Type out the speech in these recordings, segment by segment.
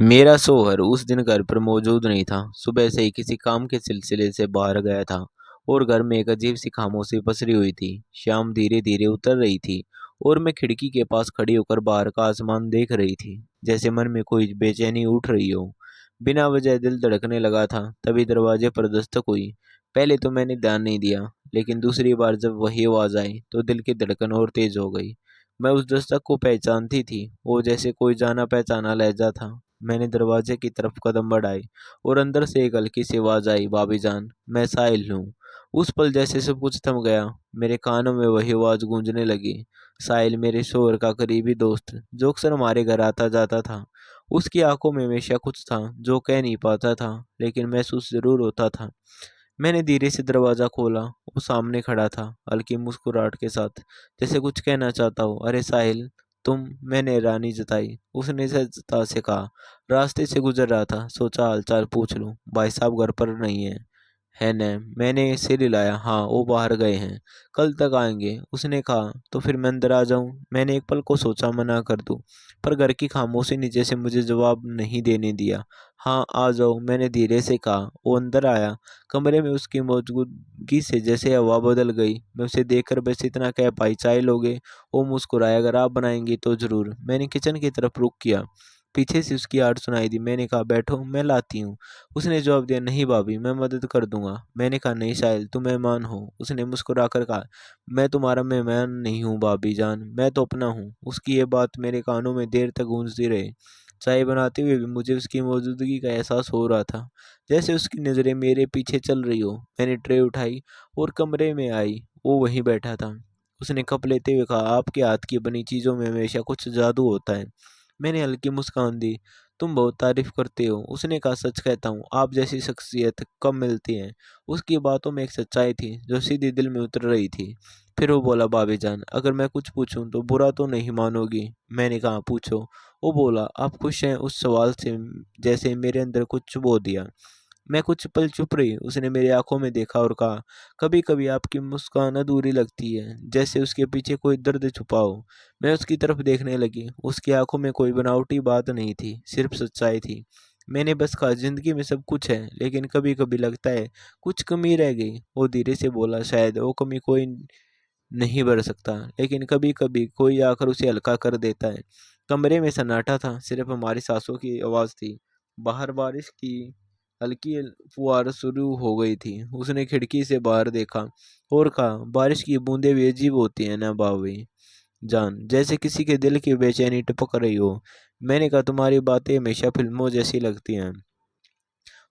मेरा शौहर उस दिन घर पर मौजूद नहीं था। सुबह से ही किसी काम के सिलसिले से बाहर गया था और घर में एक अजीब सी खामोशी पसरी हुई थी। शाम धीरे धीरे उतर रही थी और मैं खिड़की के पास खड़ी होकर बाहर का आसमान देख रही थी, जैसे मन में कोई बेचैनी उठ रही हो। बिना वजह दिल धड़कने लगा था। तभी दरवाजे पर दस्तक हुई। पहले तो मैंने ध्यान नहीं दिया, लेकिन दूसरी बार जब वही आवाज आई तो दिल की धड़कन और तेज हो गई। मैं उस दस्तक को पहचानती थी, वो जैसे कोई जाना पहचाना लहजा था। मैंने दरवाजे की तरफ कदम बढ़ाए और अंदर से एक हल्की सी आवाज आई, भाभी जान, मैं साहिल हूँ। उस पल जैसे सब कुछ थम गया। मेरे कानों में वही आवाज गूंजने लगी। साहिल, मेरे शोहर का करीबी दोस्त, जो अक्सर हमारे घर आता जाता था। उसकी आंखों में हमेशा कुछ था जो कह नहीं पाता था, लेकिन महसूस जरूर होता था। मैंने धीरे से दरवाजा खोला। वो सामने खड़ा था, हल्की मुस्कुराहट के साथ, जैसे कुछ कहना चाहता हो। अरे साहिल, तुम? मैंने हैरानी जताई। उसने सहजता से कहा, रास्ते से गुजर रहा था, सोचा हालचाल पूछ लूं। भाई साहब घर पर नहीं है न? मैंने सिर हिलाया। हाँ, वो बाहर गए हैं, कल तक आएंगे उसने कहा। तो फिर मैं अंदर आ जाऊं? मैंने एक पल को सोचा मना कर दूं, पर घर की खामोशी नीचे से मुझे जवाब नहीं देने दिया। हाँ, आ जाओ, मैंने धीरे से कहा। वो अंदर आया। कमरे में उसकी मौजूदगी से जैसे हवा बदल गई। मैं उसे देखकर बस इतना कह पाई, चाय लोगे? वो मुस्कुराया, अगर आप बनाएंगी तो जरूर। मैंने किचन की तरफ रुख किया। पीछे से उसकी आवाज़ सुनाई दी। मैंने कहा, बैठो, मैं लाती हूँ। उसने जवाब दिया, नहीं भाभी, मैं मदद कर दूंगा। मैंने कहा, नहीं साहिल, तुम मेहमान हो। उसने मुस्कुराकर कहा, मैं तुम्हारा मेहमान नहीं हूँ भाभी जान, मैं तो अपना हूँ। उसकी ये बात मेरे कानों में देर तक गूंजती रही। चाय बनाते हुए भी मुझे उसकी मौजूदगी का एहसास हो रहा था, जैसे उसकी नज़रें मेरे पीछे चल रही हो। मैंने ट्रे उठाई और कमरे में आई। वो वहीं बैठा था। उसने कप लेते हुए कहा, आपके हाथ की बनी चीज़ों में हमेशा कुछ जादू होता है। मैंने हल्की मुस्कान दी। तुम बहुत तारीफ करते हो। उसने कहा, सच कहता हूँ, आप जैसी शख्सियत कम मिलती है। उसकी बातों में एक सच्चाई थी जो सीधे दिल में उतर रही थी। फिर वो बोला, भाभी जान, अगर मैं कुछ पूछूं तो बुरा तो नहीं मानोगी? मैंने कहा, पूछो। वो बोला, आप खुश हैं? उस सवाल से जैसे मेरे अंदर कुछ चुभो दिया। मैं कुछ पल चुप रही। उसने मेरी आंखों में देखा और कहा, कभी कभी आपकी मुस्कान अधूरी लगती है, जैसे उसके पीछे कोई दर्द छुपा हो। मैं उसकी तरफ देखने लगी। उसकी आंखों में कोई बनावटी बात नहीं थी, सिर्फ सच्चाई थी। मैंने बस कहा, जिंदगी में सब कुछ है, लेकिन कभी कभी लगता है कुछ कमी रह गई। वो धीरे से बोला, शायद वो कमी कोई नहीं भर सकता, लेकिन कभी कभी कोई आकर उसे हल्का कर देता है। कमरे में सन्नाटा था, सिर्फ हमारी सांसों की आवाज़ थी। बाहर बारिश की हल्की फुहार शुरू हो गई थी। उसने खिड़की से बाहर देखा और कहा, बारिश की बूंदें भी अजीब होती हैं ना भाभी जान, जैसे किसी के दिल की बेचैनी टपक रही हो। मैंने कहा, तुम्हारी बातें हमेशा फिल्मों जैसी लगती हैं।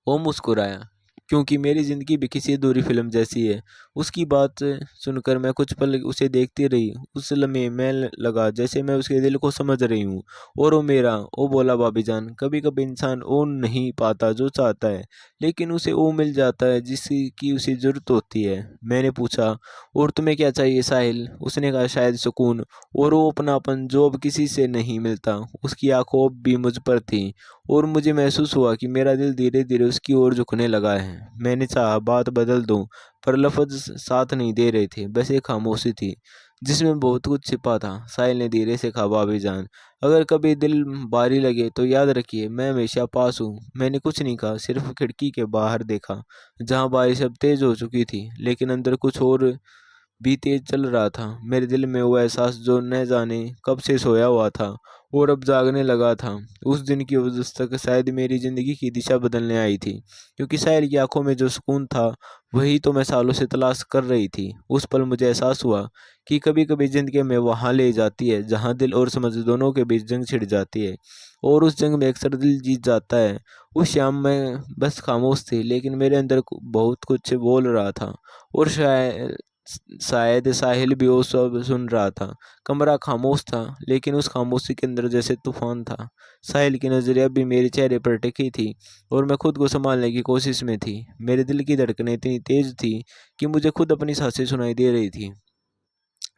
वो मुस्कुराया, क्योंकि मेरी ज़िंदगी भी किसी अधूरी फिल्म जैसी है। उसकी बात सुनकर मैं कुछ पल उसे देखती रही। उस लम्हे मैं लगा जैसे मैं उसके दिल को समझ रही हूँ और वो मेरा। वो बोला, भाभी जान, कभी कभी इंसान वो नहीं पाता जो चाहता है, लेकिन उसे वो मिल जाता है जिसकी उसे ज़रूरत होती है। मैंने पूछा, और तुम्हें क्या चाहिए साहिल? उसने कहा, शायद सुकून और वो अपनापन जो अब किसी से नहीं मिलता। उसकी आंखों अब भी मुझ पर थी और मुझे महसूस हुआ कि मेरा दिल धीरे धीरे उसकी ओर झुकने लगा है। मैंने चाहा बात बदल दूं, पर लफ्ज साथ नहीं दे रहे थे। बस एक खामोशी थी जिसमें बहुत कुछ छिपा था। साहिल ने धीरे से कहा, भाभी जान, अगर कभी दिल भारी लगे तो याद रखिए, मैं हमेशा पास हूँ। मैंने कुछ नहीं कहा, सिर्फ खिड़की के बाहर देखा, जहाँ बारिश अब तेज हो चुकी थी, लेकिन अंदर कुछ और भी तेज चल रहा था। मेरे दिल में वो एहसास जो न जाने कब से सोया हुआ था और अब जागने लगा था। उस दिन की वो दस्तक शायद मेरी ज़िंदगी की दिशा बदलने आई थी, क्योंकि साहिल की आंखों में जो सुकून था वही तो मैं सालों से तलाश कर रही थी। उस पल मुझे एहसास हुआ कि कभी कभी ज़िंदगी में वहाँ ले जाती है जहाँ दिल और समझ दोनों के बीच जंग छिड़ जाती है, और उस जंग में अक्सर दिल जीत जाता है। उस शाम मैं बस खामोश थी, लेकिन मेरे अंदर बहुत कुछ बोल रहा था, और शायद साहिल भी वो सब सुन रहा था। कमरा खामोश था, लेकिन उस खामोशी के अंदर जैसे तूफान था। साहिल की नज़रें अब भी मेरे चेहरे पर टिकी थी और मैं खुद को संभालने की कोशिश में थी। मेरे दिल की धड़कनें इतनी तेज थी कि मुझे खुद अपनी सांसें सुनाई दे रही थी।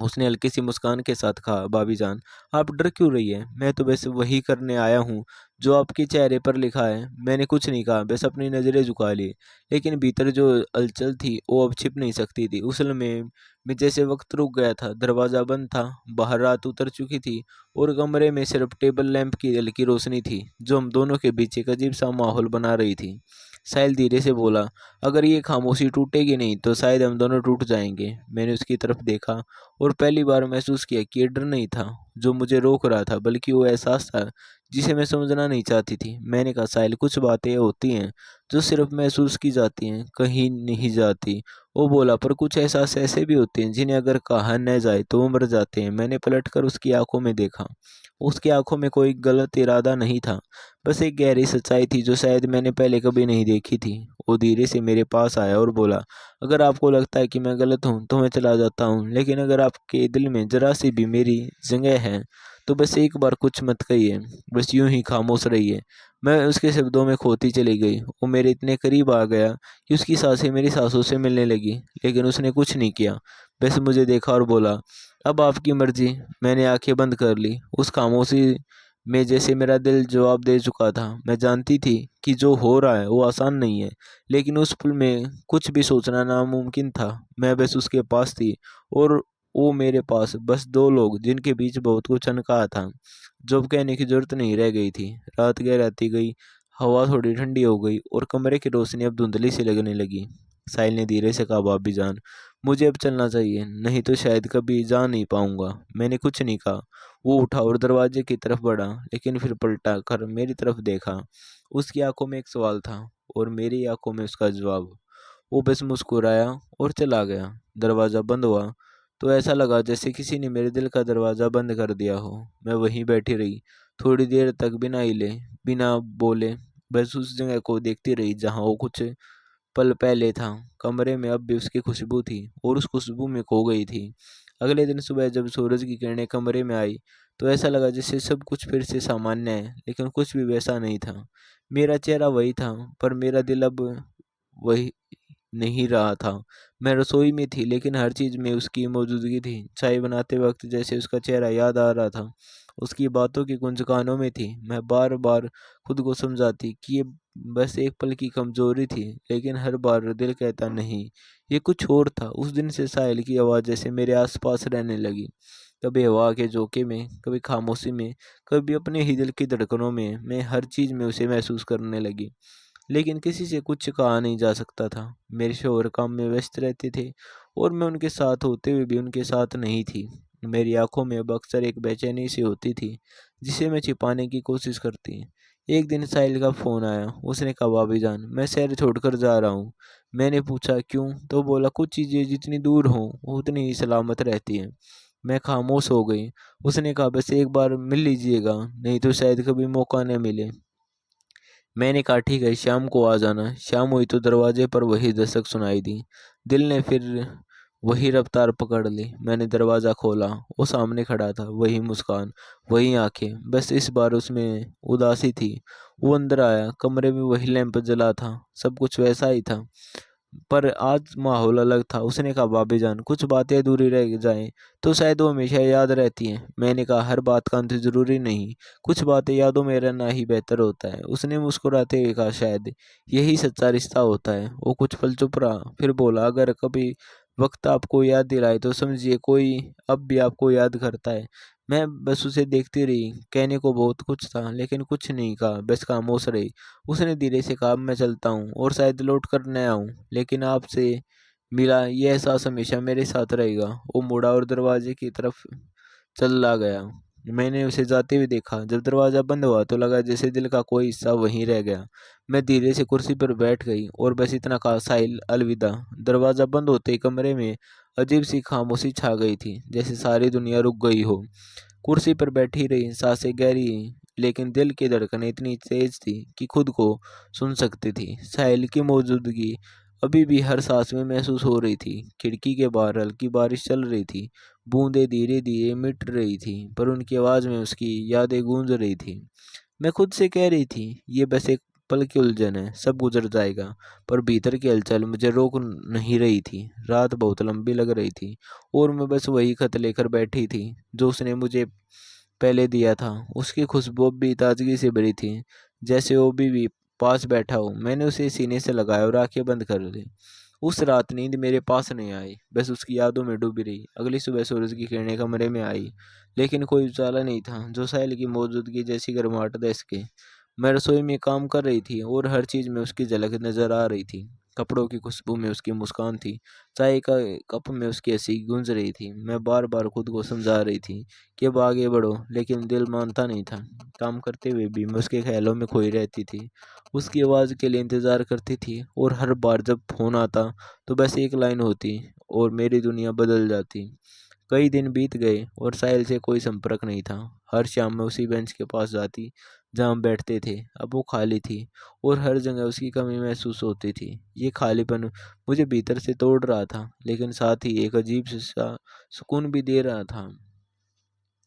उसने हल्की सी मुस्कान के साथ कहा, भाभी जान, आप डर क्यों रही है? मैं तो बस वही करने आया हूँ जो आपके चेहरे पर लिखा है। मैंने कुछ नहीं कहा, बस अपनी नज़रें झुका ली। लेकिन भीतर जो हलचल थी वो अब छिप नहीं सकती थी। उस में जैसे वक्त रुक गया था। दरवाज़ा बंद था, बाहर रात उतर चुकी थी और कमरे में सिर्फ टेबल लैंप की हल्की रोशनी थी जो हम दोनों के बीच एक अजीब सा माहौल बना रही थी। साहिल धीरे से बोला, अगर ये खामोशी टूटेगी नहीं तो शायद हम दोनों टूट जाएंगे। मैंने उसकी तरफ देखा और पहली बार महसूस किया कि ये डर नहीं था जो मुझे रोक रहा था, बल्कि वो एहसास था जिसे मैं समझना नहीं चाहती थी। मैंने कहा, साहिल, कुछ बातें होती हैं जो सिर्फ महसूस की जाती हैं, कहीं नहीं जाती। वो बोला, पर कुछ एहसास ऐसे भी होते हैं जिन्हें अगर कहा न जाए तो वो मर जाते हैं। मैंने पलटकर उसकी आंखों में देखा। उसकी आंखों में कोई गलत इरादा नहीं था, बस एक गहरी सच्चाई थी जो शायद मैंने पहले कभी नहीं देखी थी। वो धीरे से मेरे पास आया और बोला, अगर आपको लगता है कि मैं गलत हूँ तो मैं चला जाता हूँ, लेकिन अगर आपके दिल में जरा सी भी मेरी जगह है तो बस एक बार कुछ मत कहिए, बस यूं ही खामोश रहिए। मैं उसके शब्दों में खोती चली गई। वो मेरे इतने करीब आ गया कि उसकी सांसें मेरी सांसों से मिलने लगी, लेकिन उसने कुछ नहीं किया, बस मुझे देखा और बोला, अब आपकी मर्जी। मैंने आंखें बंद कर ली। उस खामोशी में जैसे मेरा दिल जवाब दे चुका था। मैं जानती थी कि जो हो रहा है वो आसान नहीं है, लेकिन उस पल में कुछ भी सोचना नामुमकिन था। मैं बस उसके पास थी और वो मेरे पास, बस दो लोग जिनके बीच बहुत कुछ अनकहा था, जो अब कहने की जरूरत नहीं रह गई थी। रात गहराती गई, हवा थोड़ी ठंडी हो गई और कमरे की रोशनी अब धुंधली सी लगने लगी। साहिल ने धीरे से कहा, भाभी जान, मुझे अब चलना चाहिए, नहीं तो शायद कभी जा नहीं पाऊंगा। मैंने कुछ नहीं कहा। वो उठा और दरवाजे की तरफ बढ़ा, लेकिन फिर पलटा कर मेरी तरफ देखा। उसकी आंखों में एक सवाल था और मेरी आंखों में उसका जवाब। वो बस मुस्कुराया और चला गया। दरवाज़ा बंद हुआ तो ऐसा लगा जैसे किसी ने मेरे दिल का दरवाज़ा बंद कर दिया हो। मैं वहीं बैठी रही, थोड़ी देर तक बिना हिले, बिना बोले, बस उस जगह को देखती रही जहाँ वो कुछ पल पहले था। कमरे में अब भी उसकी खुशबू थी और उस खुशबू में खो गई थी। अगले दिन सुबह जब सूरज की किरणें कमरे में आई तो ऐसा लगा जैसे सब कुछ फिर से सामान्य है, लेकिन कुछ भी वैसा नहीं था। मेरा चेहरा वही था, पर मेरा दिल अब वही नहीं रहा था। मैं रसोई में थी, लेकिन हर चीज़ में उसकी मौजूदगी थी। चाय बनाते वक्त जैसे उसका चेहरा याद आ रहा था, उसकी बातों की गूंज कानों में थी। मैं बार बार खुद को समझाती कि ये बस एक पल की कमजोरी थी, लेकिन हर बार दिल कहता नहीं, ये कुछ और था। उस दिन से साहिल की आवाज़ जैसे मेरे आसपास रहने लगी, कभी हवा के झोंके में, कभी खामोशी में, कभी अपने ही दिल की धड़कनों में। मैं हर चीज़ में उसे महसूस करने लगी, लेकिन किसी से कुछ कहा नहीं जा सकता था। मेरे शौहर काम में व्यस्त रहते थे और मैं उनके साथ होते हुए भी उनके साथ नहीं थी। मेरी आंखों में अब अक्सर एक बेचैनी सी होती थी जिसे मैं छिपाने की कोशिश करती। एक दिन साहिल का फ़ोन आया। उसने कहा, भाभी जान, मैं शहर छोड़कर जा रहा हूँ। मैंने पूछा, क्यों? तो बोला, कुछ चीज़ें जितनी दूर हों वो उतनी ही सलामत रहती हैं। मैं खामोश हो गई। उसने कहा, बस एक बार मिल लीजिएगा, नहीं तो शायद कभी मौका न मिले। मैंने कहा, ठीक है, शाम को आ जाना। शाम हुई तो दरवाजे पर वही दस्तक सुनाई दी। दिल ने फिर वही रफ्तार पकड़ ली। मैंने दरवाज़ा खोला। वो सामने खड़ा था, वही मुस्कान, वही आंखें, बस इस बार उसमें उदासी थी। वो अंदर आया। कमरे में वही लैंप जला था, सब कुछ वैसा ही था, पर आज माहौल अलग था। उसने कहा, भाभी जान, कुछ बातें अधूरी रह जाएं तो शायद वो हमेशा याद रहती हैं। मैंने कहा, हर बात का अंत जरूरी नहीं, कुछ बातें यादों में रहना ही बेहतर होता है। उसने मुस्कुराते हुए कहा, शायद यही सच्चा रिश्ता होता है। वो कुछ पल चुप रहा, फिर बोला, अगर कभी वक्त आपको याद दिलाए तो समझिए कोई अब भी आपको याद करता है। मैं बस उसे देखती रही। कहने को बहुत कुछ था, लेकिन कुछ नहीं कहा, बस खामोश रही। उसने धीरे से कहा, मैं चलता हूँ और शायद लौट कर न आऊँ, लेकिन आपसे मिला ये एहसास हमेशा मेरे साथ रहेगा। वो मुड़ा और दरवाजे की तरफ चला गया। मैंने उसे जाते हुए देखा। जब दरवाज़ा बंद हुआ तो लगा जैसे दिल का कोई हिस्सा वहीं रह गया। मैं धीरे से कुर्सी पर बैठ गई और बस इतना कहा, साहिल, अलविदा। दरवाज़ा बंद होते ही कमरे में अजीब सी खामोशी छा गई थी, जैसे सारी दुनिया रुक गई हो। कुर्सी पर बैठी रही, सांसें गहरी, लेकिन दिल की धड़कनें इतनी तेज थी कि खुद को सुन सकती थी। साहिल की मौजूदगी अभी भी हर सांस में महसूस हो रही थी। खिड़की के बाहर हल्की बारिश चल रही थी। बूंदें धीरे धीरे मिट रही थी, पर उनकी आवाज़ में उसकी यादें गूंज रही थी। मैं खुद से कह रही थी, ये बस एक पल की उलझन है, सब गुजर जाएगा। पर भीतर की हलचल मुझे रोक नहीं रही थी। रात बहुत लंबी लग रही थी और मैं बस वही खत लेकर बैठी थी जो उसने मुझे पहले दिया था। उसकी खुशबू अब भी ताजगी से भरी थी, जैसे वो भी पास बैठा हो। मैंने उसे सीने से लगाया और आंखें बंद कर ली। उस रात नींद मेरे पास नहीं आई, बस उसकी यादों में डूबी रही। अगली सुबह सूरज की किरणें कमरे में आई, लेकिन कोई उजाला नहीं था जो साहिल की मौजूदगी जैसी गर्माहट दे सके। मैं रसोई में काम कर रही थी और हर चीज में उसकी झलक नजर आ रही थी। कपड़ों की खुशबू में उसकी मुस्कान थी, चाय का कप में उसकी हंसी गूंज रही थी। मैं बार बार खुद को समझा रही थी कि अब आगे बढ़ो, लेकिन दिल मानता नहीं था। काम करते हुए भी मैं उसके ख्यालों में खोई रहती थी, उसकी आवाज़ के लिए इंतज़ार करती थी। और हर बार जब फ़ोन आता तो बस एक लाइन होती और मेरी दुनिया बदल जाती। कई दिन बीत गए और साहिल से कोई संपर्क नहीं था। हर शाम मैं उसी बेंच के पास जाती जहाँ हम बैठते थे। अब वो खाली थी और हर जगह उसकी कमी महसूस होती थी। ये खालीपन मुझे भीतर से तोड़ रहा था, लेकिन साथ ही एक अजीब सा सुकून भी दे रहा था,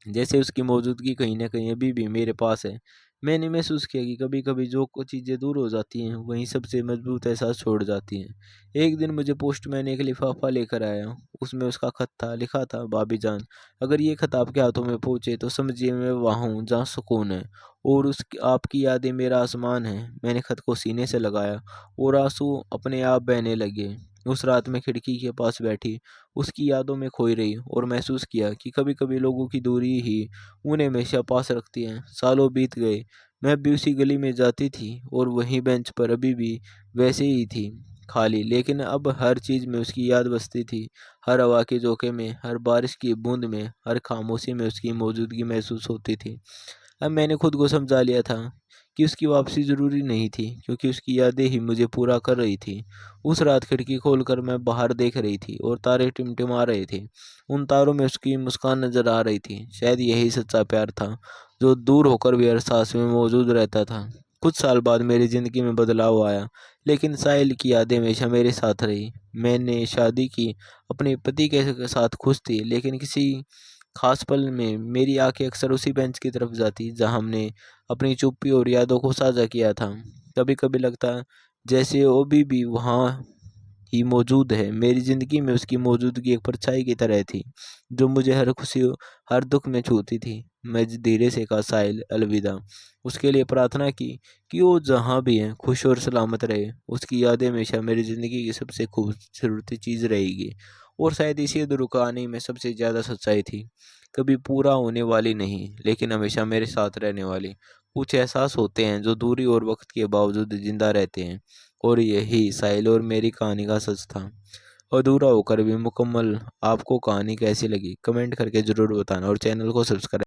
जैसे उसकी मौजूदगी कहीं न कहीं अभी भी मेरे पास है। मैंने महसूस किया कि कभी-कभी जो कुछ चीज़ें दूर हो जाती हैं, वहीं सबसे मजबूत एहसास छोड़ जाती हैं। एक दिन मुझे पोस्टमैन एक लिफ़ाफ़ा लेकर आया। उसमें उसका खत था, लिखा था, भाभी जान, अगर ये खत आपके हाथों में पहुँचे तो समझिए मैं वहाँ हूँ जहाँ सुकून है और उसकी आपकी यादें मेरा आसमान है। मैंने खत को सीने से लगाया और आँसू अपने आप बहने लगे। उस रात मैं खिड़की के पास बैठी, उसकी यादों में खोई रही और महसूस किया कि कभी-कभी लोगों की दूरी ही उन्हें हमेशा पास रखती है। सालों बीत गए, मैं भी उसी गली में जाती थी और वहीं बेंच पर अभी भी वैसे ही थी, खाली। लेकिन अब हर चीज़ में उसकी याद बसती थी। हर हवा के झोंके में, हर बारिश की बूंद में, हर खामोशी में उसकी मौजूदगी महसूस होती थी। अब मैंने खुद को समझा लिया था कि उसकी वापसी ज़रूरी नहीं थी, क्योंकि उसकी यादें ही मुझे पूरा कर रही थी। उस रात खिड़की खोलकर मैं बाहर देख रही थी और तारे टिमटिमा रहे थे। उन तारों में उसकी मुस्कान नजर आ रही थी। शायद यही सच्चा प्यार था, जो दूर होकर भी हर सांस में मौजूद रहता था। कुछ साल बाद मेरी ज़िंदगी में बदलाव आया, लेकिन साहिल की यादें हमेशा मेरे साथ रही। मैंने शादी की, अपने पति के साथ खुश थी, लेकिन किसी खास पल में मेरी आंखें अक्सर उसी बेंच की तरफ जाती जहां हमने अपनी चुप्पी और यादों को साझा किया था। कभी कभी लगता जैसे वो भी वहाँ ही मौजूद है। मेरी ज़िंदगी में उसकी मौजूदगी एक परछाई की तरह थी, जो मुझे हर खुशी हर दुख में छूती थी। मैं धीरे से कहा, साहिल अलविदा। उसके लिए प्रार्थना की कि वो जहाँ भी है खुश और सलामत रहे। उसकी यादें हमेशा मेरी ज़िंदगी की सबसे खूबसूरत चीज़ रहेगी, और शायद इसी अधूरी कहानी में सबसे ज़्यादा सच्चाई थी। कभी पूरा होने वाली नहीं, लेकिन हमेशा मेरे साथ रहने वाली। कुछ एहसास होते हैं जो दूरी और वक्त के बावजूद जिंदा रहते हैं, और यही साहिल और मेरी कहानी का सच था, अधूरा होकर भी मुकम्मल। आपको कहानी कैसी लगी कमेंट करके ज़रूर बताना और चैनल को सब्सक्राइब